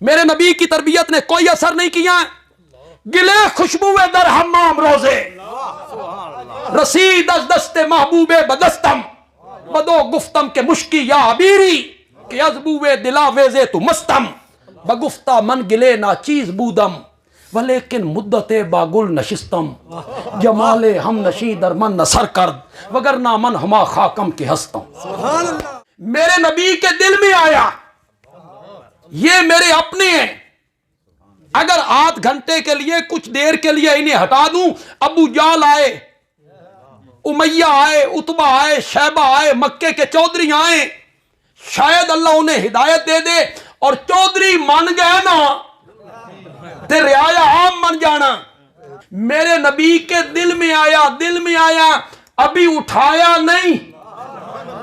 میرے نبی کی تربیت نے کوئی اثر نہیں کیا ہے. گلے خوشبو در حمام روزے رسید از دست محبوب بدستم بدو گفتم کہ مشکی یا عبیری کہ ازبو دلا ویزے تو مستم بگفتہ من گلے نا چیز بودم ولیکن مدت باگل نشستم جمال ہم نشی در من نصر کرد وگرنہ من ہما خاکم کے ہستم. میرے نبی کے دل میں آیا یہ میرے اپنے ہیں، اگر آدھ گھنٹے کے لیے کچھ دیر کے لیے انہیں ہٹا دوں، ابو جال آئے، امیہ آئے، عتبہ آئے، شیبہ آئے، مکے کے چودھری آئے، شاید اللہ انہیں ہدایت دے دے اور چودھری مان گئے نا تے رعایا عام من جانا. میرے نبی کے دل میں آیا، ابھی اٹھایا نہیں،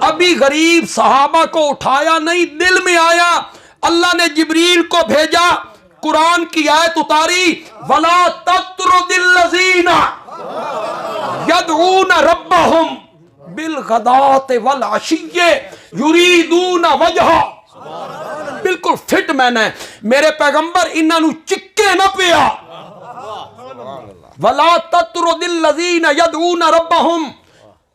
ابھی غریب صحابہ کو اٹھایا نہیں، دل میں آیا. اللہ نے جبریل کو بھیجا، قرآن کی آیت اتاری، وَلَا تَطْرُدِ الَّذِينَ يَدْعُونَ رَبَّهُمْ بِالْغَدَاةِ وَالْعَشِيِّ يُرِيدُونَ وَجْهَهُ. بالکل فٹ مین ہے میرے پیغمبر، انہاں نو چکے نہ پیا. وَلَا تَطْرُدِ الَّذِينَ يَدْعُونَ رَبَّهُمْ،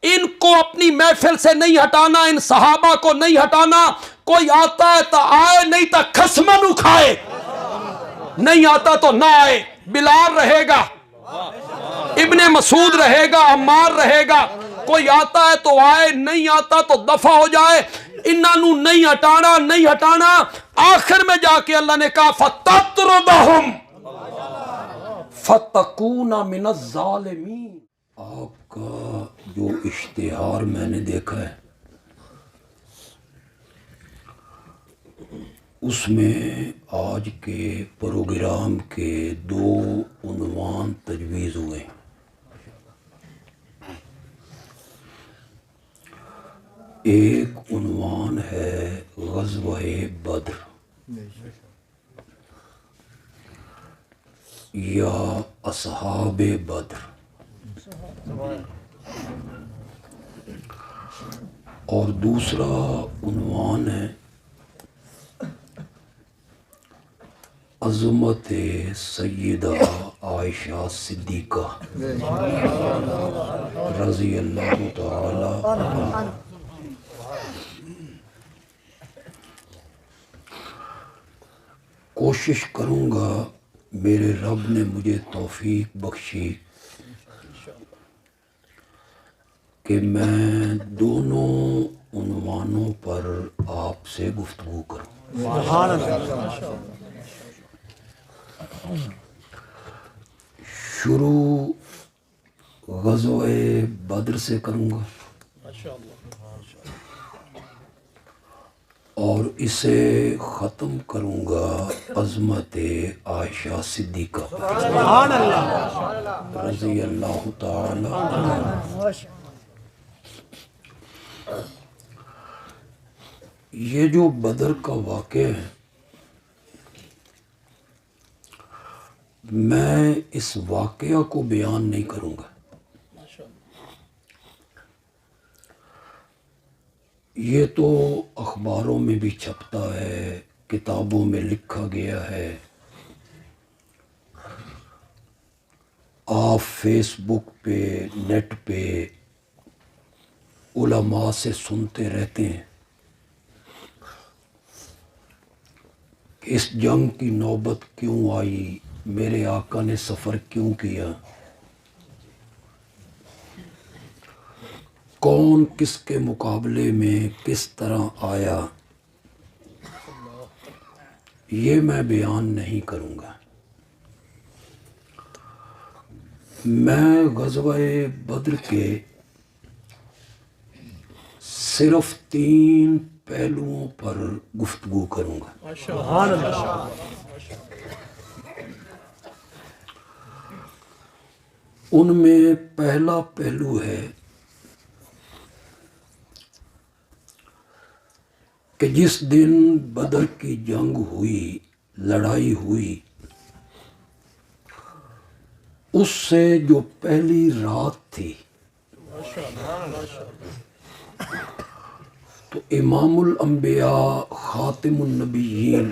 ان کو اپنی محفل سے نہیں ہٹانا، ان صحابہ کو نہیں ہٹانا. کوئی آتا ہے تو آئے، نہیں تو خسمن اکھائے، نہیں آتا تو نہ آئے. بلال رہے گا، ابن مسعود رہے گا، عمار رہے گا. کوئی آتا ہے تو آئے، نہیں آتا تو دفع ہو جائے. انہاں نو نہیں ہٹانا. آخر میں جا کے اللہ نے کہا فَتَطْرُدَهُمْ فَتَكُونَ مِنَ الظَّالِمِينَ. آپ کا جو اشتہار میں نے دیکھا ہے اس میں آج کے پروگرام کے 2 عنوان تجویز ہوئے. ایک عنوان ہے غزوہ بدر یا اصحاب بدر، اور دوسرا عنوان ہے عظمت سیدہ عائشہ صدیقہ رضی اللہ تعالی عنہا. کوشش کروں گا، میرے رب نے مجھے توفیق بخشی کہ میں دونوں عنوانوں پر آپ سے گفتگو کروں. شروع غزوہ بدر سے کروں گا اور اسے ختم کروں گا عظمت عائشہ صدیقہ رضی اللہ تعالی عنہا. یہ جو بدر کا واقعہ ہے، میں اس واقعہ کو بیان نہیں کروں گا. یہ تو اخباروں میں بھی چھپتا ہے، کتابوں میں لکھا گیا ہے، آپ فیس بک پہ، نیٹ پہ علماء سے سنتے رہتے ہیں کہ اس جنگ کی نوبت کیوں آئی، میرے آقا نے سفر کیوں کیا، کون کس کے مقابلے میں کس طرح آیا. یہ میں بیان نہیں کروں گا. میں غزوہ بدر کے صرف 3 پہلوؤں پر گفتگو کروں گا. ان میں پہلا پہلو ہے کہ جس دن بدر کی جنگ ہوئی، لڑائی ہوئی، اس سے جو پہلی رات تھی تو امام الانبیاء خاتم النبیین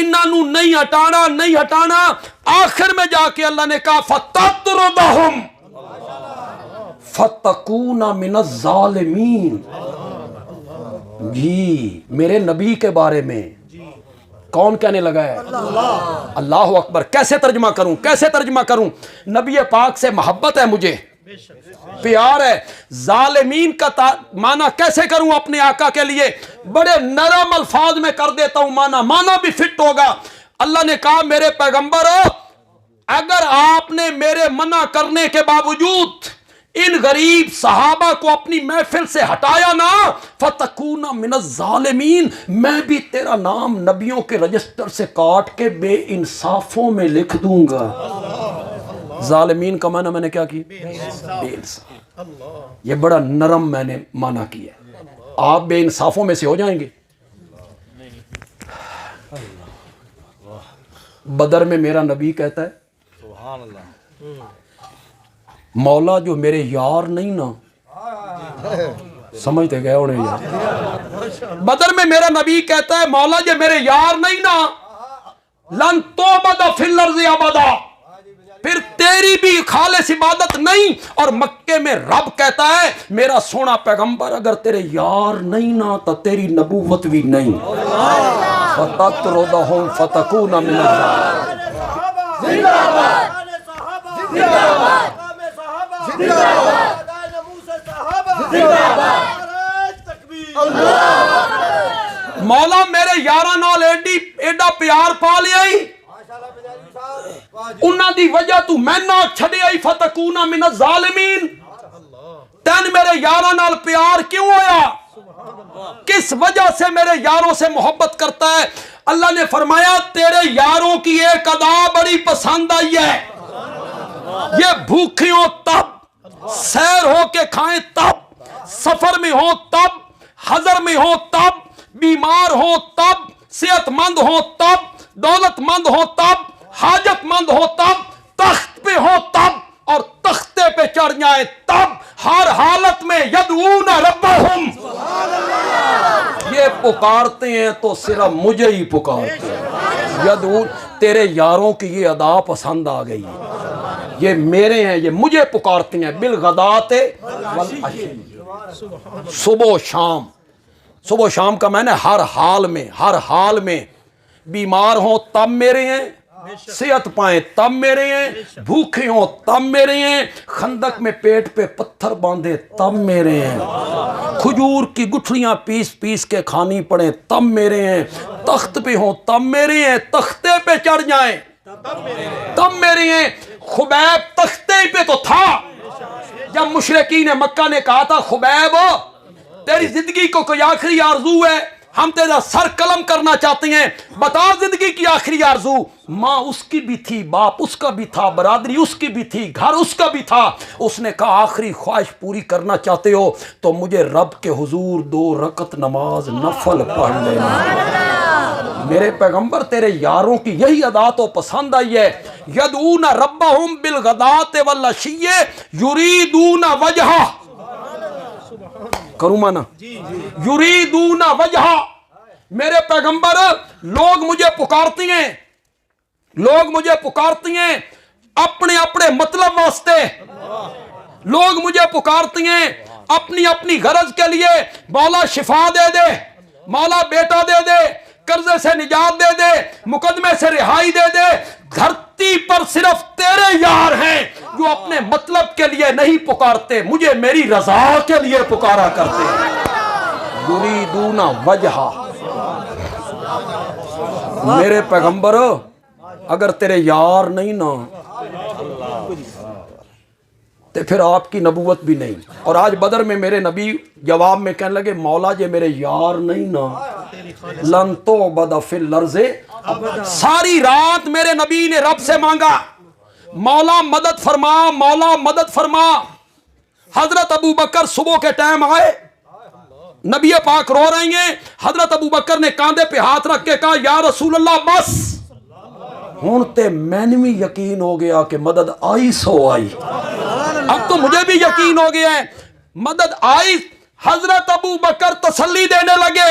انہوں نہیں ہٹانا نہیں ہٹانا. آخر میں جا کے اللہ نے کہا فَتَطْرُدَهُمْ فَتَكُونَ مِنَ الظَّالِمِينَ. جی میرے نبی کے بارے میں کون کہنے لگا ہے؟ اللہ اکبر. کیسے ترجمہ کروں کیسے ترجمہ کروں؟ نبی پاک سے محبت ہے مجھے, پیار ہے. ظالمین کا معنی کیسے کروں اپنے آقا کے لیے؟ بڑے نرم الفاظ میں کر دیتا ہوں معنی بھی فٹ ہوگا. اللہ نے کہا میرے پیغمبر اگر آپ نے میرے منع کرنے کے باوجود ان غریب صحابہ کو اپنی محفل سے ہٹایا نا فَتَكُونَ مِنَ الظَّالِمِينَ, میں بھی تیرا نام نبیوں کے رجسٹر سے کاٹ کے بے انصافوں میں لکھ دوں گا. ظالمین کا معنی میں نے کیا کی؟ بے انصاف. یہ بڑا نرم میں نے معنی کیا. آپ بے انصافوں میں سے ہو جائیں گے. بدر میں میرا نبی کہتا ہے سبحان اللہ, مولا جو میرے یار نہیں نا, سمجھتے گئے انہیں یار. بدر میں میرا نبی کہتا ہے مولا جو میرے یار نہیں نا لن توبد فی الارض ابدا, پھر تیری بھی خالص عبادت نہیں. اور مکے میں رب کہتا ہے میرا سونا پیغمبر اگر تیرے یار نہیں نا تو تیری نبوت بھی نہیں. فَتَطْرُدَهُمْ فَتَكُونَ مِنَ الظَّالِمِينَ. مولا میرے یاراں نال ایڈا پیار پا لیا انہاں دی وجہ تو میں نہ چھڑے آئی فَتَكُونَ مِنَ الظَّالِمِينَ. تین میرے یاراں نال پیار کیوں ہویا؟ کس وجہ سے میرے یاروں سے محبت کرتا ہے؟ اللہ نے فرمایا تیرے یاروں کی ایک ادا بڑی پسند آئی ہے. یہ بھوکھی ہو تب, سیر ہو کے کھائیں تب, سفر میں ہو تب, حضر میں ہو تب, بیمار ہو تب, صحت مند ہو تب, دولت مند ہو تب, حاجت مند ہو تب, تخت پہ ہو تب, اور تختے پہ چڑھ جائیں تب, ہر حالت میں یدعون ربہم, یہ پکارتے ہیں تو صرف مجھے ہی پکارتے ہیں. یدعون, تیرے یاروں کی یہ ادا پسند آ گئی ہے, یہ میرے ہیں, یہ مجھے پکارتے ہیں بالغدات والعشی, صبح و شام. صبح و شام کا میں نے ہر حال میں, ہر حال میں. بیمار ہوں تب میرے ہیں, صحت پائیں تب میرے ہیں, بھوکے ہوں تب میرے ہیں, خندق میں پیٹ پہ پتھر باندھے تب میرے ہیں, کھجور کی گٹھلیاں پیس پیس کے کھانی پڑیں تب میرے ہیں, تخت پہ ہوں تب میرے ہیں, تختے پہ چڑھ جائیں تب میرے ہیں. خبیب تختے پہ تو تھا جب مشرکین مکہ نے کہا تھا خبیب تیری زندگی کو کوئی آخری آرزو ہے, ہم تیرا سر قلم کرنا چاہتے ہیں, بتا زندگی کی آخری آرزو. ماں اس کی بھی تھی, باپ اس کا بھی تھا, برادری اس کی بھی تھی, گھر اس کا بھی تھا. اس نے کہا آخری خواہش پوری کرنا چاہتے ہو تو مجھے رب کے حضور 2 رکعت نماز نفل پڑھ لینا. میرے پیغمبر تیرے یاروں کی یہی ادا تو پسند آئی ہے. یدعون ربہم بالغداۃ والعشی یریدون وجہہ, کروں مانا یریدون وجہہ. میرے پیغمبر لوگ مجھے پکارتی ہیں, لوگ مجھے پکارتی ہیں اپنے اپنے مطلب واسطے, لوگ مجھے پکارتی ہیں اپنی اپنی غرض کے لیے. مولا شفا دے دے, مولا بیٹا دے دے, قرضے سے نجات دے دے, مقدمے سے رہائی دے دے. دھرتی پر صرف تیرے یار ہیں جو اپنے مطلب کے لیے نہیں پکارتے, مجھے میری رضا کے لیے پکارا کرتے ہیں. یریدون وجہہ. میرے پیغمبر اگر تیرے یار نہیں نا تو پھر آپ کی نبوت بھی نہیں. اور آج بدر میں میرے نبی جواب میں کہنے لگے مولا جے میرے یار نہیں نا لن تعبد فی الارض. ساری رات میرے نبی نے رب سے مانگا مولا مدد فرما, مولا مدد فرما. حضرت ابو بکر صبح کے ٹائم آئے, نبی پاک رو رہے ہیں. حضرت ابو بکر نے کاندھے پہ ہاتھ رکھ کے کہا یا رسول اللہ بس ہوں تے میں بھی یقین ہو گیا کہ مدد آئی سو آئی. اب تو مجھے بھی یقین ہو گیا ہے مدد آئی. حضرت ابو بکر تسلی دینے لگے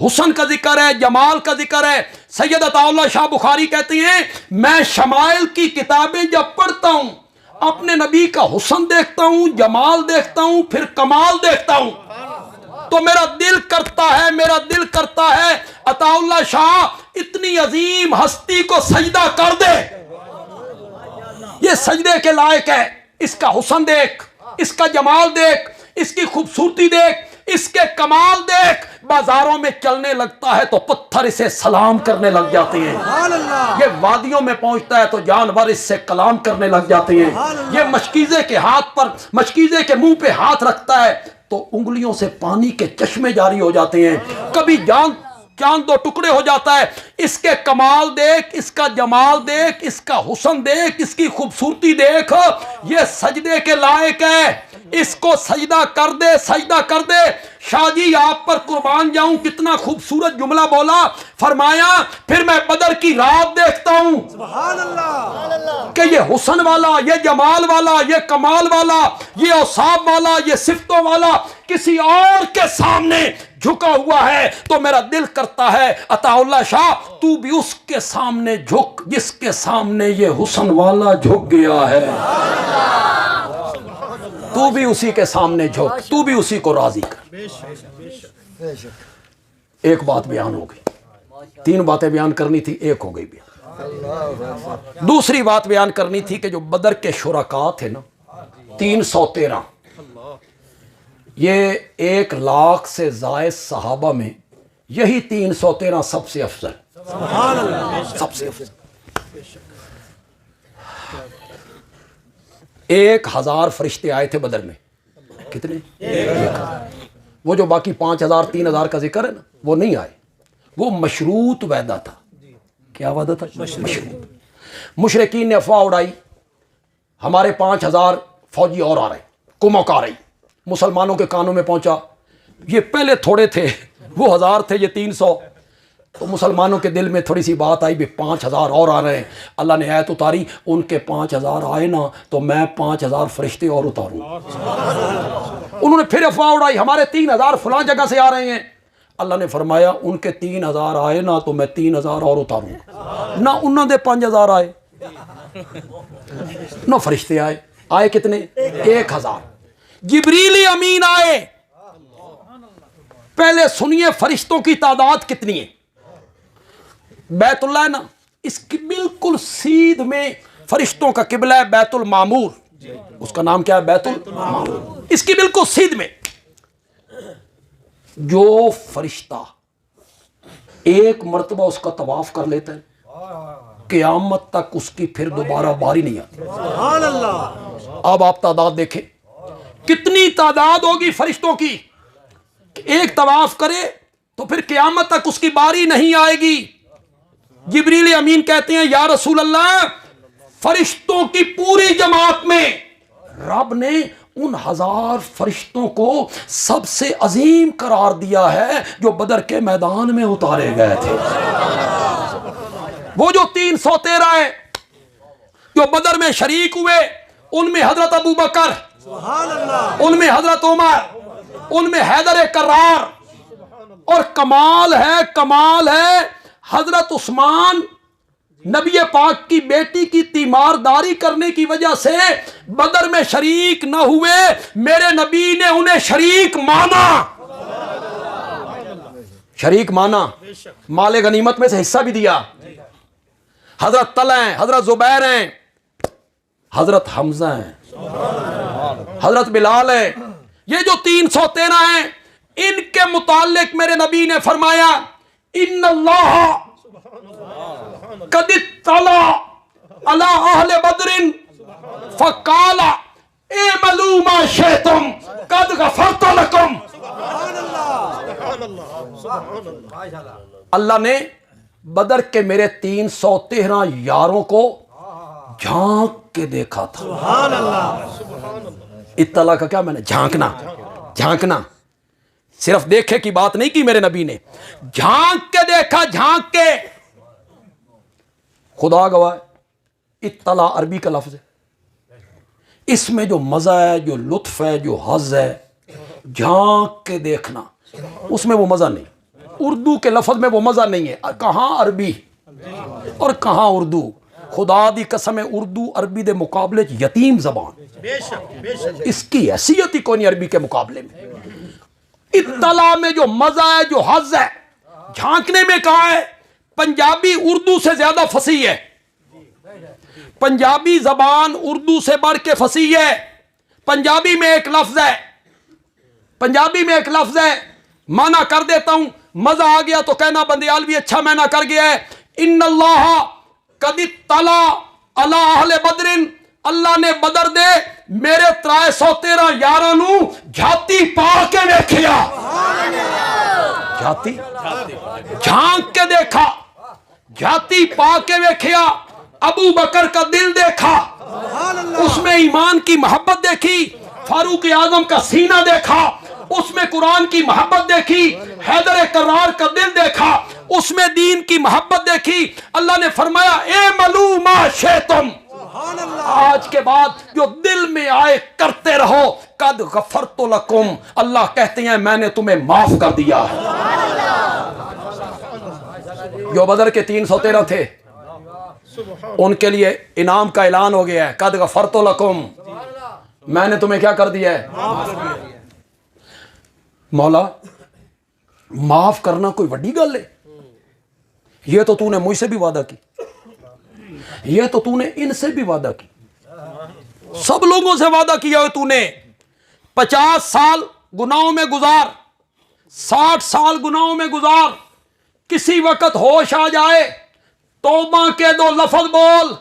حسن کا ذکر ہے، جمال کا ذکر ہے۔ سید عطا اللہ شاہ بخاری کہتے ہیں میں شمائل کی کتابیں جب پڑھتا ہوں اپنے نبی کا حسن دیکھتا ہوں، جمال دیکھتا ہوں، پھر کمال دیکھتا ہوں تو میرا دل کرتا ہے عطا اللہ شاہ اتنی عظیم ہستی کو سجدہ کر دے، یہ سجدے کے لائق ہے۔ اس کا حسن دیکھ، اس کا جمال دیکھ، اس کی خوبصورتی دیکھ، اس کے کمال دیکھ۔ بازاروں میں چلنے لگتا ہے تو پتھر اسے سلام کرنے لگ جاتے ہیں، یہ وادیوں میں پہنچتا ہے تو جانور اس سے کلام کرنے لگ جاتے ہیں، یہ مشکیزے کے منہ پہ ہاتھ رکھتا ہے تو انگلیوں سے پانی کے چشمے جاری ہو جاتے ہیں، کبھی چاند دو ٹکڑے ہو جاتا ہے۔ اس کے کمال دیکھ، اس کا جمال دیکھ، اس کا حسن دیکھ، اس کی خوبصورتی دیکھ، یہ سجدے کے لائق ہے۔ اس کو سجدہ کر دے۔ شاہ جی آپ پر قربان جاؤں کتنا خوبصورت جملہ بولا، فرمایا پھر میں بدر کی رات دیکھتا ہوں سبحان اللہ کہ یہ حسن والا، یہ جمال والا، یہ کمال والا، یہ اوصاف والا، یہ صفتوں والا کسی اور کے سامنے جھکا ہوا ہے تو میرا دل کرتا ہے عطا اللہ شاہ تو بھی اس کے سامنے جھک جس کے سامنے یہ حسن والا جھک گیا ہے، تو بھی اسی کے سامنے جھک، تو بھی اسی کو راضی کر۔ ایک بات بیان ہو گئی، 3 باتیں بیان کرنی تھی، ایک ہو گئی بیان۔ دوسری بات بیان کرنی تھی کہ جو بدر کے شرکاء تھے نا 313، یہ 1,00,000 سے زائد صحابہ میں یہی 313 سب سے افضل، سب سے افضل۔ 1,000 فرشتے آئے تھے بدر میں، کتنے؟ 1,000۔ وہ جو باقی 5,000 3,000 کا ذکر ہے نا وہ نہیں آئے، وہ مشروط وعدہ تھا۔ کیا وعدہ تھا؟ مشروط۔ مشرکین نے افواہ اڑائی ہمارے 5,000 فوجی اور آ رہے، کمک آ رہی، مسلمانوں کے کانوں میں پہنچا، یہ پہلے تھوڑے تھے، وہ 1,000 تھے، یہ 300، تو مسلمانوں کے دل میں تھوڑی سی بات آئی بھی 5,000 اور آ رہے ہیں۔ اللہ نے آیت اتاری ان کے 5,000 آئے نا تو میں 5,000 فرشتے اور اتاروں۔ انہوں نے پھر افواہ اڑائی ہمارے 3,000 فلاں جگہ سے آ رہے ہیں، اللہ نے فرمایا ان کے 3,000 آئے نا تو میں 3,000 اور اتاروں۔ نہ انہوں نے 5,000 آئے نہ فرشتے آئے کتنے؟ 1,000۔ جبریل امین آئے۔ پہلے سنیے فرشتوں کی تعداد کتنی ہے۔ بیت اللہ ہے نا، اس کی بالکل سیدھ میں فرشتوں کا قبلہ ہے بیت المعمور، اس کا نام کیا ہے؟ بیت المعمور۔ اس کی بالکل سیدھ میں جو فرشتہ ایک مرتبہ اس کا طواف کر لیتا ہے قیامت تک اس کی پھر دوبارہ باری نہیں آتی۔ سبحان اللہ۔ اب آپ تعداد دیکھیں کتنی تعداد ہوگی فرشتوں کی، ایک طواف کرے تو پھر قیامت تک اس کی باری نہیں آئے گی۔ جبریل امین کہتے ہیں یا رسول اللہ فرشتوں کی پوری جماعت میں رب نے ان 1,000 فرشتوں کو سب سے عظیم قرار دیا ہے جو بدر کے میدان میں اتارے گئے تھے۔ وہ جو 313 ہیں جو بدر میں شریک ہوئے، ان میں حضرت ابو بکر، سبحان اللہ، ان میں حضرت عمر، ان میں حیدر کرار، اور کمال ہے حضرت عثمان نبی پاک کی بیٹی کی تیمارداری کرنے کی وجہ سے بدر میں شریک نہ ہوئے، میرے نبی نے انہیں شریک مانا، مال غنیمت میں سے حصہ بھی دیا۔ حضرت طلحہ ہیں، حضرت زبیر ہیں، حضرت حمزہ ہیں، حضرت بلال ہیں، یہ جو 313 ہیں ان کے متعلق میرے نبی نے فرمایا ان اللہ قد اطلع علی اہل بدر فقال اعملوا ما شئتم قد غفرت لکم۔ اللہ نے بدر کے میرے 313 یاروں کو جھانک کے دیکھا تھا۔ سبحان اللہ۔ اطلاع کا کیا میں نے جھانکنا، صرف دیکھے کی بات نہیں کی، میرے نبی نے جھانک کے دیکھا، جھانک کے۔ خدا گواہ اطلاع عربی کا لفظ ہے، اس میں جو مزہ ہے، جو لطف ہے، جو حظ ہے، جھانک کے دیکھنا، اس میں وہ مزہ نہیں۔ اردو کے لفظ میں وہ مزہ نہیں ہے. کہاں عربی اور کہاں اردو. خدا دی قسم ہے اردو عربی دے مقابلے یتیم زبان, بے شک اس کی حیثیت ہی کوئی نہیں عربی کے مقابلے میں. اطلاع میں جو مزہ ہے, جو حظ ہے, جھانکنے میں کہا ہے پنجابی اردو سے زیادہ فصیح ہے. پنجابی زبان اردو سے بڑھ کے فصیح ہے. پنجابی میں ایک لفظ ہے, پنجابی میں ایک لفظ ہے, مانا کر دیتا ہوں, مزہ آ گیا تو کہنا بندیال بھی اچھا مانا کر گیا ہے. ان اللہ قد اطلع علی اہل بدر, اللہ نے بدر دے میرے 313 یاراں نو جھاتی پا کے ویکھیا. جھاتی جھانک کے دیکھا, جھاتی پا کے ویکھیا. ابو بکر کا دل دیکھا, اس میں ایمان کی محبت دیکھی. فاروق اعظم کا سینہ دیکھا, اس میں قرآن کی محبت دیکھی. حیدر کرار کا دل دیکھا, اس میں دین کی محبت دیکھی. اللہ نے فرمایا اے ملو ما شئتم, آج کے بعد جو دل میں آئے کرتے رہو. قد غفرت لکم, اللہ کہتے ہیں میں نے تمہیں معاف کر دیا ہے. جو بدر کے 313 تھے ان کے لیے انعام کا اعلان ہو گیا ہے. قد غفرت لکم, میں نے تمہیں کیا کر دیا ہے. مولا معاف کرنا کوئی بڑی گل ہے؟ یہ تو تو نے مجھ سے بھی وعدہ کی, یہ تو تو نے ان سے بھی وعدہ کی, سب لوگوں سے وعدہ کیا ہے تو نے. 50 سال گناہوں میں گزار, 60 سال گناہوں میں گزار, کسی وقت ہوش آ جائے توبہ کے 2 لفظ بول,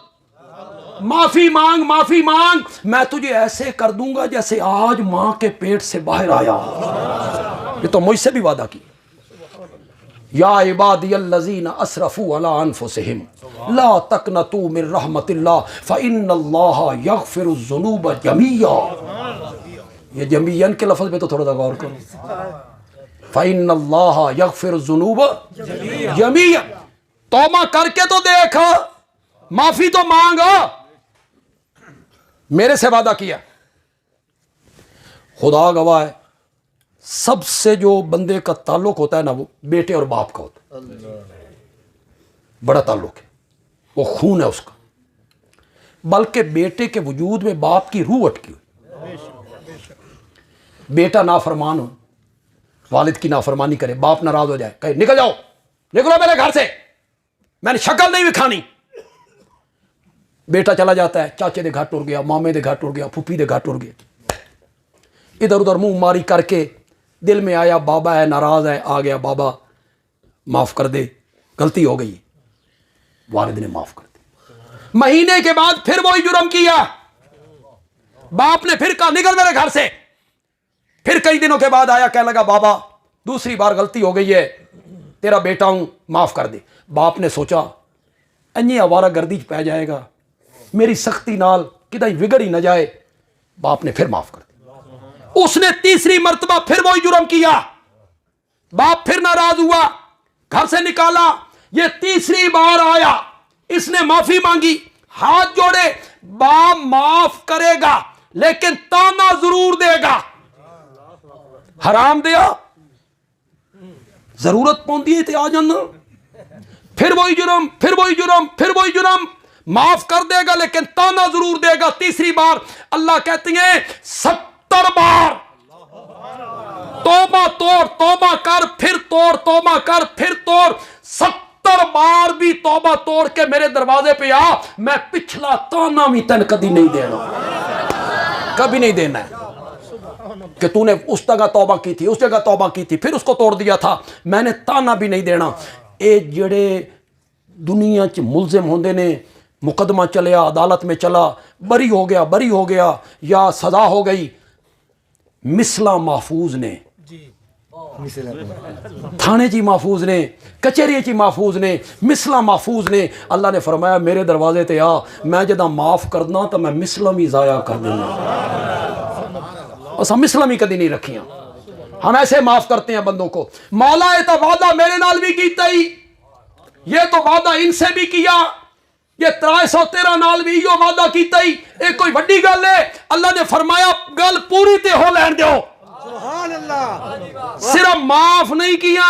معافی مانگ, معافی مانگ, میں تجھے ایسے کر دوں گا جیسے آج ماں کے پیٹ سے باہر آیا. یہ تو مجھ سے بھی وعدہ کی. یا عبادی الذین اسرفوا علی انفسہم لا تقنطوا من رحمت اللہ فإن اللہ یغفر الذنوب جمیعا. یہ جمیعاً کے لفظ پہ تو تھوڑا سا غور کرو. فإن اللہ یغفر الذنوب جمیعا. توبہ کر کے تو دیکھ, معافی تو مانگ. میرے سے وعدہ کیا, خدا گواہ ہے, سب سے جو بندے کا تعلق ہوتا ہے نا وہ بیٹے اور باپ کا ہوتا ہے. بڑا تعلق ہے, وہ خون ہے اس کا. بلکہ بیٹے کے وجود میں باپ کی روح اٹکی ہوئی. بیٹا نافرمان ہو, والد کی نافرمانی کرے, باپ ناراض ہو جائے, کہے نکل جاؤ, نکلو میرے گھر سے, میں نے شکل نہیں دکھانی. بیٹا چلا جاتا ہے, چاچے دے گھر ٹر گیا, مامے دے گھر ٹر گیا, پھوپھی دے گھر ٹر گیا, ادھر ادھر منہ ماری کر کے دل میں آیا بابا ہے ناراض ہے, آ گیا بابا معاف کر دے, غلطی ہو گئی, والد نے معاف کر دی. مہینے کے بعد پھر وہی جرم کیا, باپ نے پھر کہا نکل میرے گھر سے. پھر کئی دنوں کے بعد آیا, کہنے لگا بابا دوسری بار غلطی ہو گئی ہے, تیرا بیٹا ہوں معاف کر دے. باپ نے سوچا انہیں آوارہ گردی پہ جائے گا, میری سختی نال کدھر بگڑ ہی نہ جائے. باپ نے پھر معاف کر دیا. اس نے تیسری مرتبہ پھر وہی جرم کیا, باپ پھر ناراض ہوا, گھر سے نکالا. یہ تیسری بار آیا, اس نے معافی مانگی, ہاتھ جوڑے, باپ معاف کرے گا لیکن تانا ضرور دے گا. حرام دیا, ضرورت پوندی ہے تے آ جانا. پھر وہی جرم, پھر وہی جرم, پھر وہی جرم, معاف کر دے گا لیکن تانا ضرور دے گا. تیسری بار اللہ کہتے ہیں 70 بار توبہ توڑ, توبہ کر, پھر توڑ, توبہ کر, پھر توڑ. 70 بار بھی توبہ توڑ کے میرے دروازے پہ آ, میں پچھلا تانا بھی تن کبھی نہیں دینا, کبھی نہیں دینا ہے کہ تو نے اس جگہ توبہ کی تھی, اس جگہ توبہ کی تھی, پھر اس کو توڑ دیا تھا, میں نے تانا بھی نہیں دینا. اے جڑے دنیا چ ملزم ہوندے نے, مقدمہ چلیا, عدالت میں چلا, بری ہو گیا, بری ہو گیا یا سزا ہو گئی, مثلا محفوظ نے, تھانے چی محفوظ نے, کچہری چی محفوظ نے, مثلا محفوظ نے. اللہ نے فرمایا میرے دروازے تے آ, میں جدہ معاف کرنا تو میں مثلا بھی ضائع کر دوں گا. بس ہم مثلا بھی کدی نہیں رکھیاں, ہم ایسے معاف کرتے ہیں بندوں کو. مولا یہ تو وعدہ میرے نال بھی کیتا ہی, یہ تو وعدہ ان سے بھی کیا, یہ 313 نال بھی یہ وعدہ کیتا ہی. ایک کوئی بڑی گل ہے, اللہ نے فرمایا گل پوری تے ہو لین دیو. سبحان اللہ. صرف معاف نہیں کیا,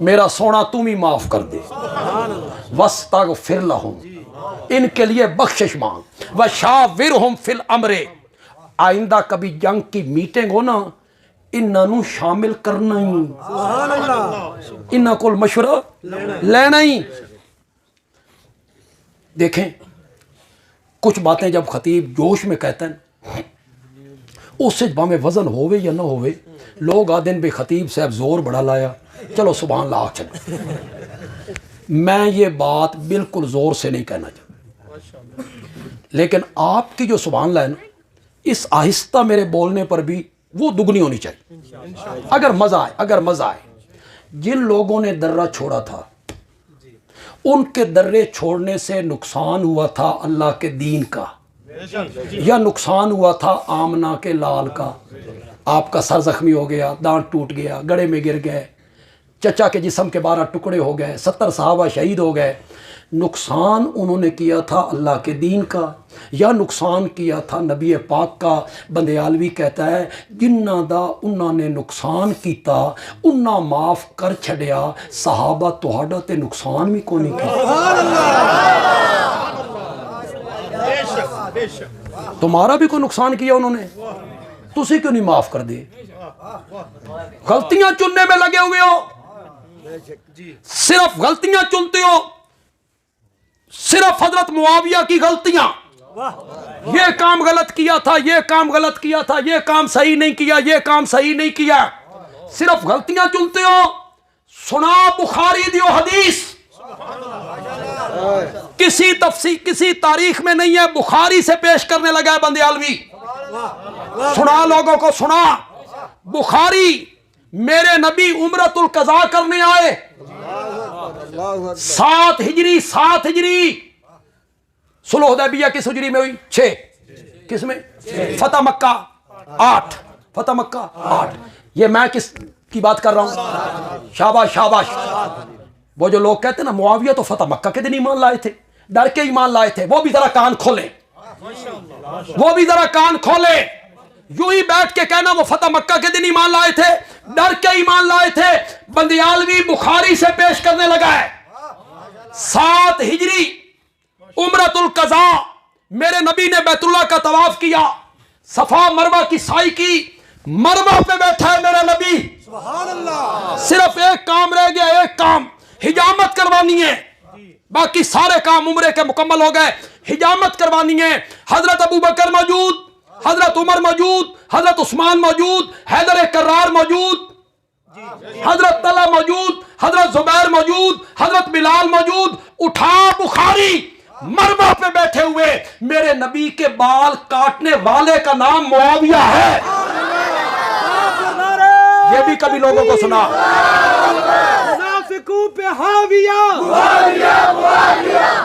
میرا سونا تم ہی معاف کر دے، وَاسْتَغْفِرْ لَهُمْ، ان کے لیے بخشش مانگ، وَشَاوِرْهُمْ فِي الْأَمْرِ، آئندہ کبھی جنگ کی میٹنگ ہو نا انہوں شامل کرنا ہی، سبحان اللہ، انہوں کو مشورہ لینا ہی۔ دیکھیں کچھ باتیں جب خطیب جوش میں کہتے ہیں اس سے ہمیں وزن ہوئے یا نہ ہوئے، لوگ آدھن بھی خطیب صاحب زور بڑا لایا، چلو سبحان اللہ چلے۔ میں یہ بات بالکل زور سے نہیں کہنا چاہتا، لیکن آپ کی جو سبحان اللہ ہے نا، اس آہستہ میرے بولنے پر بھی وہ دگنی ہونی چاہیے، اگر مزہ آئے۔ جن لوگوں نے درہ چھوڑا تھا ان کے درے چھوڑنے سے نقصان ہوا تھا اللہ کے دین کا یا نقصان ہوا تھا آمنہ کے لال کا؟ آپ کا سر زخمی ہو گیا، دانت ٹوٹ گیا، گڑے میں گر گئے، چچا کے جسم کے 12 ٹکڑے ہو گئے، 70 صحابہ شہید ہو گئے۔ نقصان انہوں نے کیا تھا اللہ کے دین کا یا نقصان کیا تھا نبی پاک کا؟ بندیالوی کہتا ہے جنہ دا انہوں نے نقصان کیتا انہاں معاف کر چھڑیا، صحابہ تہاڈا تے نقصان بھی کو نہیں کیا، تمہارا بھی کوئی نقصان کیا انہوں نے، تسی کیوں نہیں معاف کر دے؟ غلطیاں چننے میں لگے ہوئے ہو، صرف غلطیاں چنتے ہو، صرف حضرت معاویہ کی غلطیاں، یہ کام غلط کیا تھا، یہ کام غلط کیا تھا، یہ کام صحیح نہیں کیا، یہ کام صحیح نہیں کیا، صرف غلطیاں چنتے ہو۔ سنا بخاری دیو حدیث، کسی تفسیر کسی تاریخ میں نہیں ہے، بخاری سے پیش کرنے لگا ہے بندیالوی۔ سنا لوگوں کو، سنا بخاری، میرے نبی عمرۃ القضاء کرنے آئے 7 ہجری، صلح حدیبیہ کس ہجری میں ہوئی؟ 6، کس میں؟ فتح مکہ 8، فتح مکہ 8۔ یہ میں کس کی بات کر رہا ہوں؟ شاباش۔ وہ جو لوگ کہتے ہیں نا معاویہ تو فتح مکہ کے دن ایمان لائے تھے، ڈر کے ایمان لائے تھے، وہ بھی ذرا کان کھولیں، یوں ہی بیٹھ کے کہنا وہ فتح مکہ کے دن ایمان لائے تھے، ڈر کے ایمان لائے تھے۔ بندیالوی بخاری سے پیش کرنے لگا ہے 7 ہجری، عمرۃ القضاء، میرے نبی نے بیت اللہ کا طواف کیا، صفا مروہ کی سعی کی، مروہ پہ بیٹھا ہے میرا نبی، سبحان اللہ، صرف ایک کام رہ گیا، ایک کام حجامت کروانی ہے، باقی سارے کام عمرے کے مکمل ہو گئے، حجامت کروانی ہے۔ حضرت ابوبکر موجود، حضرت عمر موجود، حضرت عثمان موجود، حیدر کرار موجود، حضرت طلحہ موجود، حضرت زبیر موجود، حضرت بلال موجود۔ اٹھا بخاری، مربع پہ بیٹھے ہوئے میرے نبی کے بال کاٹنے والے کا نام معاویہ ہے۔ یہ بھی کبھی لوگوں کو سنا؟ منافقوں پہ حاویہ،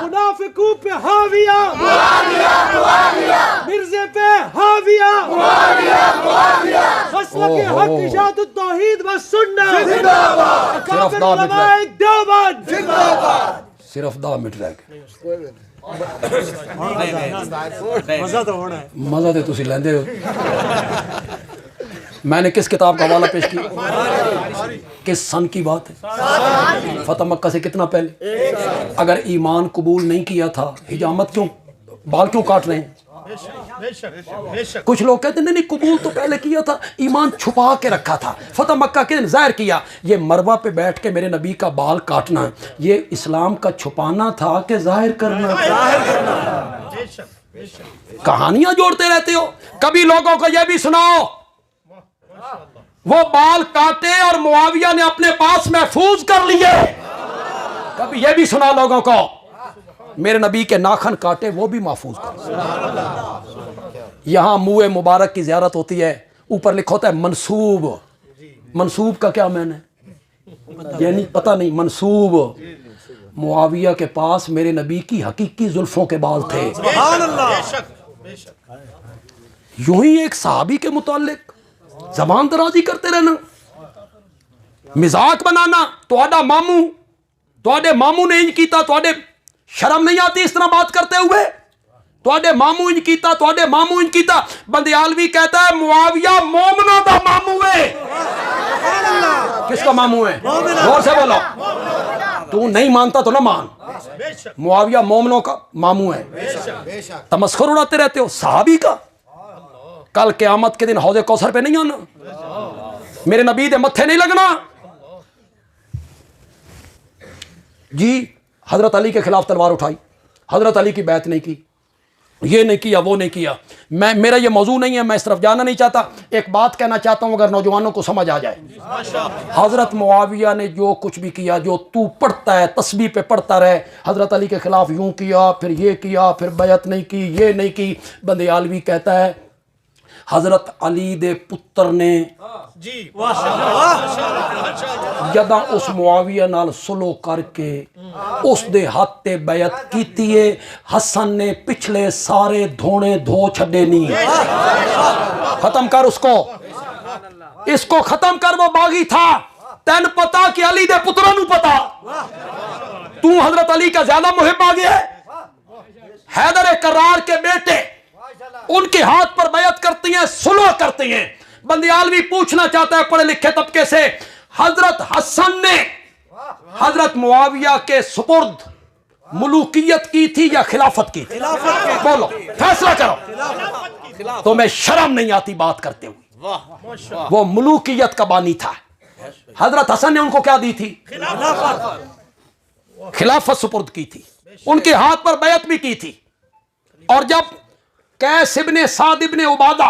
منافقوں پہ حاویہ، مرزے پہ حاویہ، مسلک حق اشاعت التوحید والسنہ، اکابر علماء دیوبند، صرف 10 منٹ رہ گئے، مزہ تو ہونا ہے۔ مزہ تو تسی لیندے ہو۔ میں نے کس کتاب کا حوالہ پیش کیا؟ کس سن کی بات ہے؟ فتح مکہ سے کتنا پہلے؟ اگر ایمان قبول نہیں کیا تھا حجامت کیوں، بال کیوں کاٹ رہے ہیں؟ کچھ لوگ کہتے ہیں نہیں قبول تو پہلے کیا تھا، ایمان چھپا کے رکھا تھا، فتح مکہ کے دن ظاہر کیا۔ یہ مروہ پہ بیٹھ کے میرے نبی کا بال کاٹنا یہ اسلام کا چھپانا تھا کہ ظاہر کرنا تھا؟ کہانیاں جوڑتے رہتے ہو۔ کبھی لوگوں کو یہ بھی سناؤ وہ بال کاٹے اور معاویہ نے اپنے پاس محفوظ کر لیے، کبھی یہ بھی سنا لوگوں کو میرے نبی کے ناخن کاٹے وہ بھی محفوظ کر۔ یہاں منہ مبارک کی زیارت ہوتی ہے، اوپر لکھا ہوتا ہے منسوب، منسوب کا کیا معنی ہے یعنی پتہ نہیں، منسوب معاویہ کے پاس میرے نبی کی حقیقی زلفوں کے بال تھے۔ سبحان اللہ، یوں ہی ایک صحابی کے متعلق زبان درازی کرتے رہنا، مذاق بنانا، تواڈا ماموں نے انج کیتا، تواڈے شرم نہیں آتی اس طرح بات کرتے ہوئے؟ تواڈے ماموں انج کیتا، تواڈے ماموں انج کیتا۔ بندیالوی کہتا ہے معاویہ مومنوں دا ماموں ہے، سبحان اللہ، کس کا ماموں ہے؟ غور سے بولو. تو نہیں مانتا تو نہ مان. معاویہ مومنوں کا ماموں ہے. تمسخر اڑاتے رہتے ہو صحابی کا. کل قیامت کے دن حوض کوثر پہ نہیں آنا, میرے نبی دے متھے نہیں لگنا. جی حضرت علی کے خلاف تلوار اٹھائی, حضرت علی کی بیعت نہیں کی, یہ نہیں کیا, وہ نہیں کیا. میرا یہ موضوع نہیں ہے, میں اس طرف جانا نہیں چاہتا. ایک بات کہنا چاہتا ہوں اگر نوجوانوں کو سمجھ آ جائے. حضرت معاویہ نے جو کچھ بھی کیا, جو تو پڑھتا ہے تسبیح پہ پڑھتا رہے, حضرت علی کے خلاف یوں کیا, پھر یہ کیا, پھر بیعت نہیں کی, یہ نہیں کی. بندیالوی کہتا ہے حضرت علی دے پتر نے جداں اس معاویہ نال سلو کر کے اس دے ہاتھ تے بیعت کیتی ہے, حسن نے پچھلے سارے دھونے دھو چھڈے نہیں. ختم کر اس کو, اس کو ختم کر. وہ باغی تھا, تین پتا کہ علی دے پتروں نو پتا. تو حضرت علی کا زیادہ محب آ گیا ہے. حیدر کرار کے بیٹے ان کے ہاتھ پر بیعت کرتی ہیں, سلو کرتی ہیں. بندیالوی پوچھنا چاہتا ہے پڑھے لکھے طبقے سے, حضرت حسن نے حضرت معاویہ کے سپرد ملوکیت کی تھی یا خلافت کی تھی؟ بولو, فیصلہ کرو. تو میں شرم نہیں آتی بات کرتے ہوئے. وہ ملوکیت کا بانی تھا. حضرت حسن نے ان کو کیا دی تھی؟ خلافت سپرد کی تھی. ان کے ہاتھ پر بیعت بھی کی تھی. اور جب قیس ابن سعد ابن عبادہ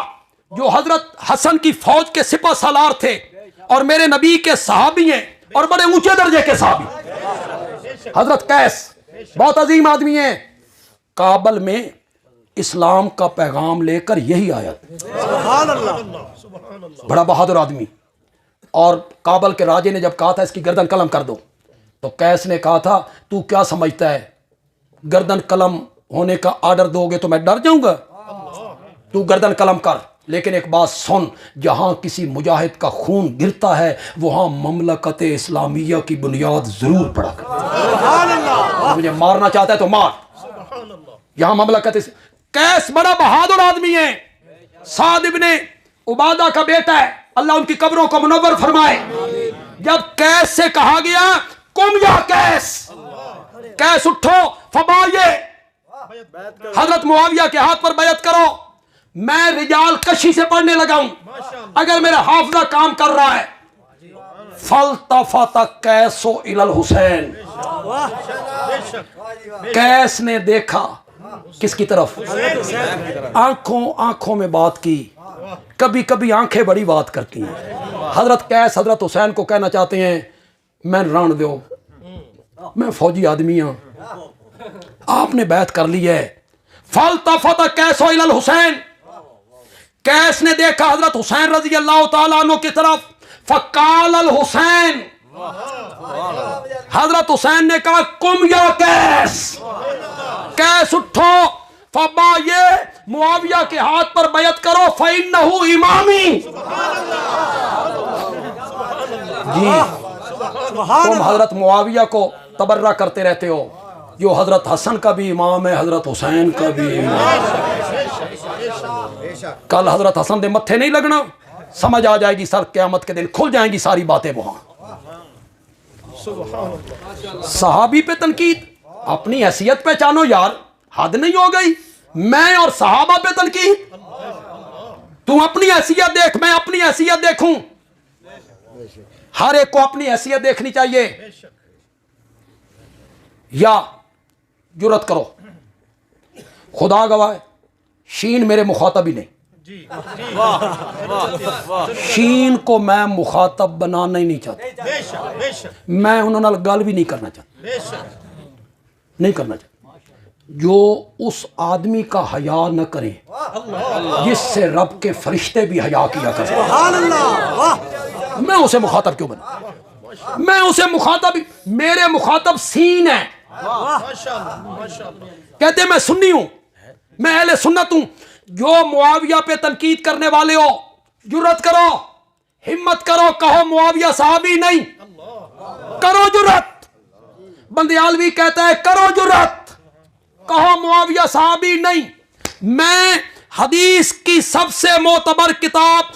جو حضرت حسن کی فوج کے سپہ سالار تھے اور میرے نبی کے صحابی ہیں اور بڑے اونچے درجے کے صحابی, حضرت قیس بہت عظیم آدمی ہیں, کابل میں اسلام کا پیغام لے کر یہی آیا. بڑا بہادر آدمی. اور کابل کے راجے نے جب کہا تھا اس کی گردن قلم کر دو, تو قیس نے کہا تھا تو کیا سمجھتا ہے گردن قلم ہونے کا آرڈر دو گے تو میں ڈر جاؤں گا؟ تو گردن قلم کر. لیکن ایک بات سن, جہاں کسی مجاہد کا خون گرتا ہے وہاں مملکت اسلامیہ کی بنیاد ضرور پڑا کرتی. مجھے مارنا چاہتا ہے تو مار. یہاں مملکت قیس بڑا بہادر آدمی ہے, سعد ابن عبادہ کا بیٹا ہے, اللہ ان کی قبروں کو منور فرمائے. جب قیس سے کہا گیا قم یا قیس, قیس اٹھو فبایے, حضرت معاویہ کے ہاتھ پر بیعت کرو. میں رجال کشی سے پڑھنے لگا ہوں, اگر میرا حافظہ کام کر رہا ہے. فالتفت قیس الی الحسین, قیس نے دیکھا کس کی طرف؟ آنکھوں میں بات کی. کبھی کبھی آنکھیں بڑی بات کرتی ہیں. حضرت قیس حضرت حسین کو کہنا چاہتے ہیں میں ران دو, میں فوجی آدمی ہوں, آپ نے بیعت کر لی ہے. فالتفت قیس الی الحسین, قیس نے دیکھا حضرت حسین رضی اللہ تعالیٰ عنہ کی طرف. فقال الحسین, حضرت حسین نے کہا قم یا قیس, قیس اٹھو فبایے, معاویہ کے ہاتھ پر بیعت کرو فإنہ امامی. جی تم حضرت معاویہ کو تبرہ کرتے رہتے ہو, جو حضرت حسن کا بھی امام ہے حضرت حسین کا بھی امام ہے. کل حضرت حسن دے متھے نہیں لگنا, سمجھ آ جائے گی سر, قیامت کے دن کھل جائیں گی ساری باتیں. وہاں صحابی پہ تنقید, اپنی حیثیت پہچانو یار, حد نہیں ہو گئی؟ میں اور صحابہ پہ تنقید, تم اپنی حیثیت دیکھ, میں اپنی حیثیت دیکھوں. ہر ایک کو اپنی حیثیت دیکھنی چاہیے. یا جرت کرو, خدا گواہ شین میرے مخاطب ہی نہیں, شین کو میں مخاطب بنانا ہی نہیں چاہتا, میں انہوں نے گل بھی نہیں کرنا چاہتا, نہیں کرنا چاہتا. جو اس آدمی کا حیا نہ کرے جس سے رب کے فرشتے بھی حیا کیا کرتے, میں اسے مخاطب کیوں بنا؟ میں اسے مخاطب, میرے مخاطب سین ہے. کہتے میں سنی ہوں, میں اہل سنت ہوں. جو معاویہ پہ تنقید کرنے والے ہو جرت کرو, ہمت کرو, کہو معاویہ صحابی نہیں, کرو جرت. بندیالوی کہتا ہے کرو جرت, کہو معاویہ صحابی نہیں. میں حدیث کی سب سے معتبر کتاب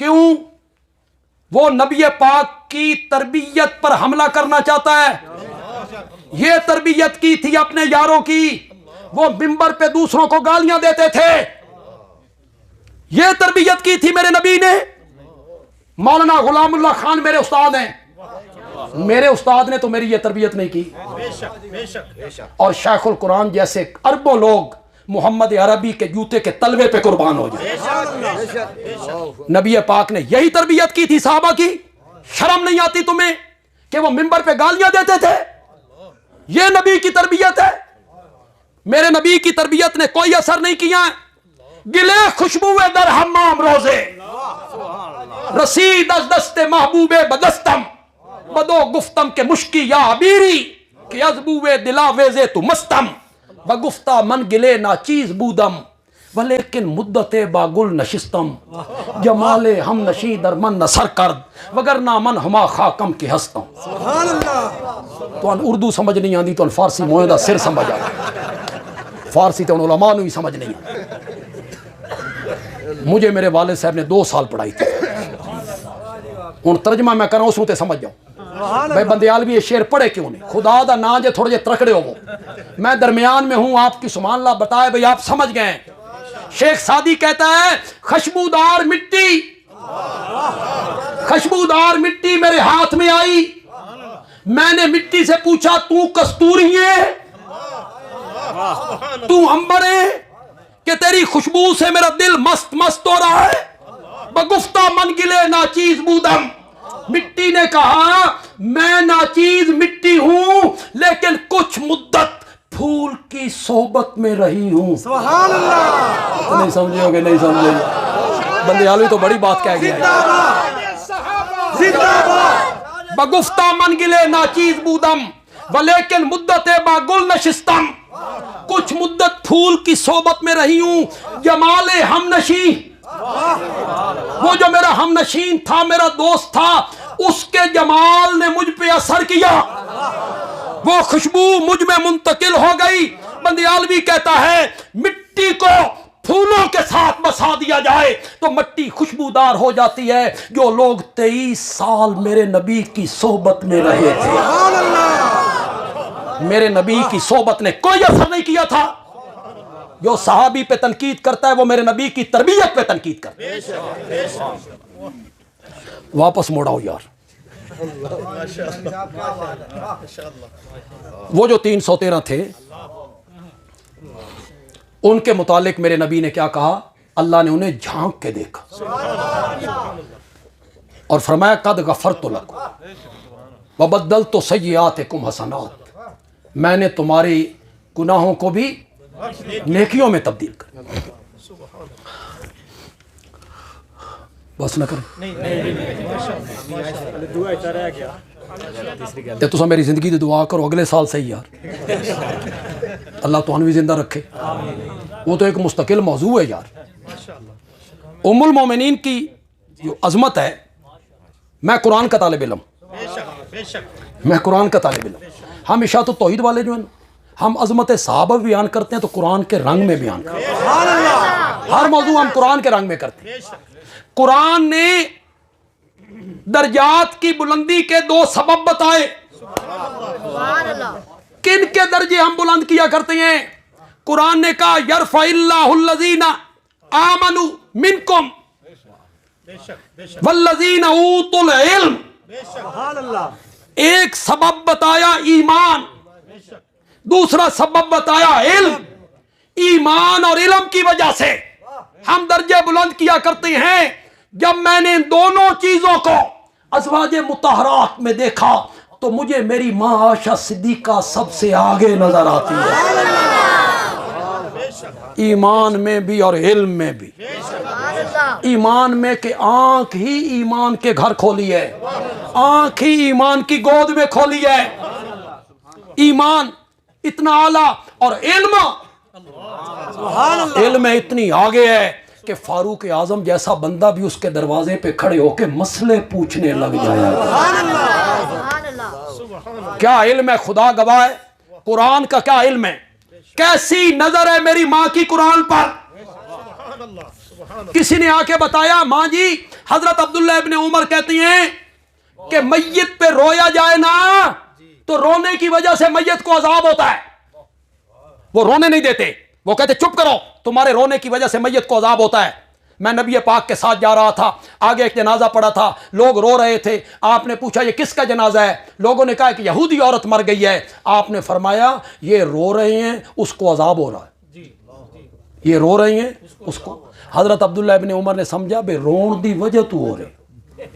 کیوں؟ وہ نبی پاک کی تربیت پر حملہ کرنا چاہتا ہے. یہ تربیت کی تھی اپنے یاروں کی، وہ منبر پہ دوسروں کو گالیاں دیتے تھے. یہ تربیت کی تھی میرے نبی نے. مولانا غلام اللہ خان میرے استاد ہیں، میرے استاد نے تو میری یہ تربیت نہیں کی. اور شیخ القرآن جیسے اربوں لوگ محمد عربی کے جوتے کے تلوے پہ قربان ہو جائے. نبی پاک نے یہی تربیت کی تھی صحابہ کی. شرم نہیں آتی تمہیں کہ وہ منبر پہ گالیاں دیتے تھے؟ یہ نبی کی تربیت ہے. میرے نبی کی تربیت نے کوئی اثر نہیں کیا. گلے خوشبو در حمام روزے، رسید از دست محبوب بدستم، بدو گفتم کہ مشکی یا عبیری، کہ از بوے دلا ویزے تو مستم، بگفتہ من گلے نا چیز بودم، ولیکن مدت با گل نشستم، جمال ہم نشی در من نصر کرد، وگرنہ من ہما خاکم کی ہستم. سبحان اللہ. تو ان اردو سمجھ نہیں آتی تو ان فارسی موئے دا سر سمجھ آتا. فارسی تو ان علماء نے ہی سمجھ نہیں آتی. مجھے میرے والد صاحب نے 2 سال پڑھائی تھی. ان ترجمہ میں کروں اس تے سمجھ جاؤں. بھائی بندیال بھی یہ شعر پڑھے کیوں نہیں؟ خدا دا نا جے تھوڑے جے ترکڑے ہو. میں درمیان میں ہوں، آپ کی سبحان اللہ بتائے بھئی آپ سمجھ گئے. شیخ سعدی کہتا ہے خوشبودار مٹی، خوشبودار مٹی میرے ہاتھ میں آئی، میں نے مٹی سے پوچھا تو کستوری ہے، تو عنبر ہے، کہ تیری خوشبو سے میرا دل مست مست ہو رہا ہے. بگفتہ من گلے ناچیز بودم، مٹی نے کہا میں ناچیز مٹی ہوں لیکن کچھ مدت پھول کی صحبت میں رہی ہوں. سبحان اللہ. نہیں سمجھے ہو کہ نہیں سمجھے؟ بندیالوی تو بڑی بات کہہ گیا. بگفتہ من گلے ناچیز بودم ولیکن مدت با گل نشستم، کچھ مدت پھول کی صحبت میں رہی ہوں. جمال ہم نشیں، وہ جو میرا ہم نشین تھا، میرا دوست تھا، اس کے جمال نے مجھ پہ اثر کیا، وہ خوشبو مجھ میں منتقل ہو گئی. بندیالوی کہتا ہے مٹی کو پھولوں کے ساتھ بسا دیا جائے تو مٹی خوشبودار ہو جاتی ہے. جو لوگ 23 سال میرے نبی کی صحبت میں رہے تھے، میرے نبی کی صحبت نے کوئی اثر نہیں کیا تھا. جو صحابی پہ تنقید کرتا ہے وہ میرے نبی کی تربیت پہ تنقید کرتا ہے. واپس موڑاؤ یار. وہ جو 313 تھے ان کے متعلق میرے نبی نے کیا کہا؟ اللہ نے انہیں جھانک کے دیکھا اور فرمایا قد غفرت لکم وبدلت سیئاتکم حسنات، میں نے تمہاری گناہوں کو بھی نیکیوں میں تبدیل کر. بس نہ کریں تے تساں میری زندگی دی دعا کرو اگلے سال سے یار، اللہ تو بھی زندہ رکھے. وہ تو ایک مستقل موضوع ہے یار. ام المومنین کی جو عظمت ہے، میں قرآن کا طالب علم، میں قرآن کا طالب علم. ہم اشاعت التوحید والے جو ہیں ہم عظمت صحابہ بیان کرتے ہیں تو قرآن کے رنگ میں بیان کرتے ہیں. ہر موضوع ہم قرآن کے رنگ میں کرتے ہیں. قرآن نے درجات کی بلندی کے 2 سبب بتائے. کن کے درجے ہم بلند کیا کرتے ہیں؟ قرآن نے کہا یرفع اللہ الذین آمنوا منکم والذین اوتوا العلم. ایک سبب بتایا ایمان، دوسرا سبب بتایا علم. ایمان اور علم کی وجہ سے ہم درجے بلند کیا کرتے ہیں. جب میں نے ان دونوں چیزوں کو ازواج مطہرات میں دیکھا تو مجھے میری ماں عائشہ صدیقہ سب سے آگے نظر آتی ہے، ایمان میں بھی اور علم میں بھی. ایمان میں کہ آنکھ ہی ایمان کے گھر کھولی ہے، آنکھ ہی ایمان کی گود میں کھولی ہے. ایمان اتنا اعلیٰ اور علم اتنی آگے ہے کہ فاروق اعظم جیسا بندہ بھی اس کے دروازے پہ کھڑے ہو کے مسئلے پوچھنے لگ جائے. کیا علم ہے، خدا گواہ ہے. قرآن کا کیا علم ہے، کیسی نظر ہے میری ماں کی قرآن پر. کسی نے آ کے بتایا ماں جی حضرت عبداللہ ابن عمر کہتی ہیں کہ میت پہ رویا جائے نا تو رونے کی وجہ سے میت کو عذاب ہوتا ہے. وہ رونے نہیں دیتے, وہ کہتے چپ کرو, تمہارے رونے کی وجہ سے میت کو عذاب ہوتا ہے. میں نبی پاک کے ساتھ جا رہا تھا, آگے ایک جنازہ پڑا تھا, لوگ رو رہے تھے. آپ نے پوچھا یہ کس کا جنازہ ہے؟ لوگوں نے کہا کہ یہودی عورت مر گئی ہے. آپ نے فرمایا یہ رو رہے ہیں اس کو عذاب ہو رہا ہے, یہ رو رہے ہیں اس کو. حضرت عبداللہ ابن عمر نے سمجھا بے رون دی وجہ تو ہو رہے,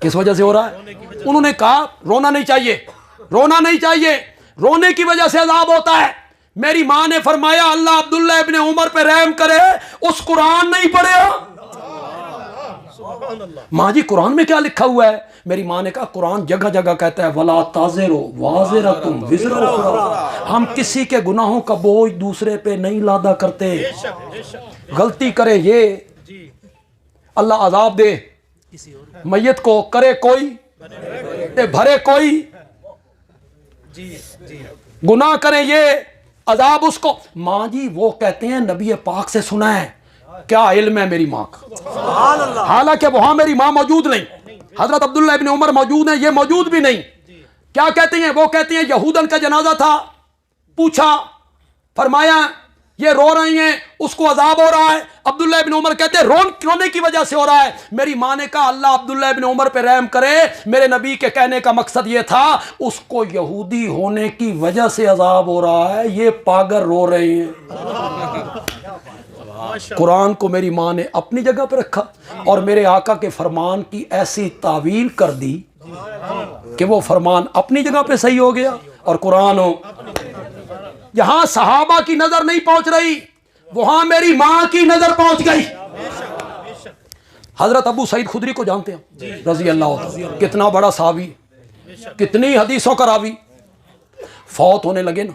کس وجہ سے ہو رہا ہے؟ انہوں نے کہا رونا نہیں چاہیے, رونا نہیں چاہیے, رونے کی وجہ سے عذاب ہوتا ہے. میری ماں نے فرمایا اللہ عبداللہ ابن عمر پہ رحم کرے, اس قرآن نہیں پڑھے. ماں جی قرآن میں کیا لکھا ہوا ہے؟ میری ماں نے کہا قرآن جگہ جگہ کہتا ہے وَلَا تَزِرُ وَازِرَةٌ وِزْرَ أُخْرَىٰ, ہم کسی کے گناہوں کا بوجھ دوسرے پہ نہیں لادا کرتے. غلطی کرے یہ اللہ عذاب دے, میت کو کرے کوئی بھرے کوئی, گناہ کرے یہ عذاب اس کو. ماں جی وہ کہتے ہیں نبی پاک سے سنا ہے. کیا علم ہے میری ماں کا, حالانکہ وہاں میری ماں موجود نہیں, حضرت عبداللہ ابن عمر موجود ہیں, یہ موجود بھی نہیں. کیا کہتے ہیں؟ وہ کہتے ہیں یہودن کا جنازہ تھا, پوچھا, فرمایا یہ رو رہی ہیں اس کو عذاب ہو رہا ہے. عبداللہ ابن عمر کہتے ہیں رونے کی وجہ سے ہو رہا ہے. میری ماں نے کہا اللہ عبداللہ ابن عمر پہ رحم کرے, میرے نبی کے کہنے کا مقصد یہ تھا اس کو یہودی ہونے کی وجہ سے عذاب ہو رہا ہے, یہ پاگل رو رہے ہیں. قرآن کو میری ماں نے اپنی جگہ پہ رکھا اور میرے آقا کے فرمان کی ایسی تعویل کر دی کہ وہ فرمان اپنی جگہ پہ صحیح ہو گیا اور قرآن ہو. یہاں صحابہ کی نظر نہیں پہنچ رہی, وہاں میری ماں کی نظر پہنچ گئی. حضرت ابو سعید خدری کو جانتے ہیں رضی اللہ عنہ, کتنا بڑا صحابی, کتنی حدیثوں کا راوی. فوت ہونے لگے نا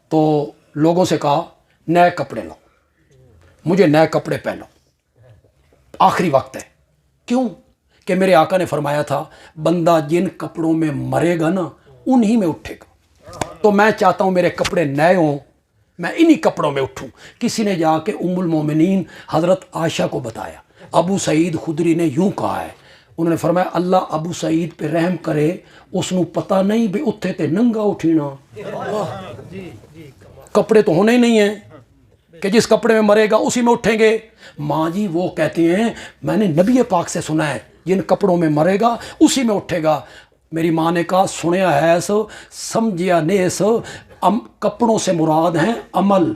تو لوگوں سے کہا نئے کپڑے لاؤ, مجھے نئے کپڑے پہنو, آخری وقت ہے. کیوں کہ میرے آقا نے فرمایا تھا بندہ جن کپڑوں میں مرے گا نا انہی میں اٹھے گا, تو میں چاہتا ہوں میرے کپڑے نئے ہوں, میں انہی کپڑوں میں اٹھوں. کسی نے جا کے ام المومنین حضرت عائشہ کو بتایا, ابو سعید خدری نے یوں کہا ہے. انہوں نے فرمایا اللہ ابو سعید پہ رحم کرے, اس نو پتہ نہیں بھی اتھے تے ننگا اٹھینا, کپڑے تو ہونے ہی نہیں ہیں کہ جس کپڑے میں مرے گا اسی میں اٹھیں گے. ماں جی وہ کہتے ہیں میں نے نبی پاک سے سنا ہے جن کپڑوں میں مرے گا اسی میں اٹھے گا. میری ماں نے کہا سنیا ہے سو سمجھیا نیس, کپڑوں سے مراد ہیں عمل,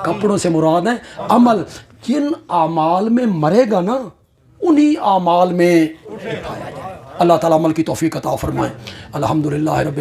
کپڑوں سے مراد ہیں عمل. جن اعمال میں مرے گا نا انہی اعمال میں اٹھایا جائے. اللہ تعالیٰ عمل کی توفیق عطا فرمائے. الحمدللہ رب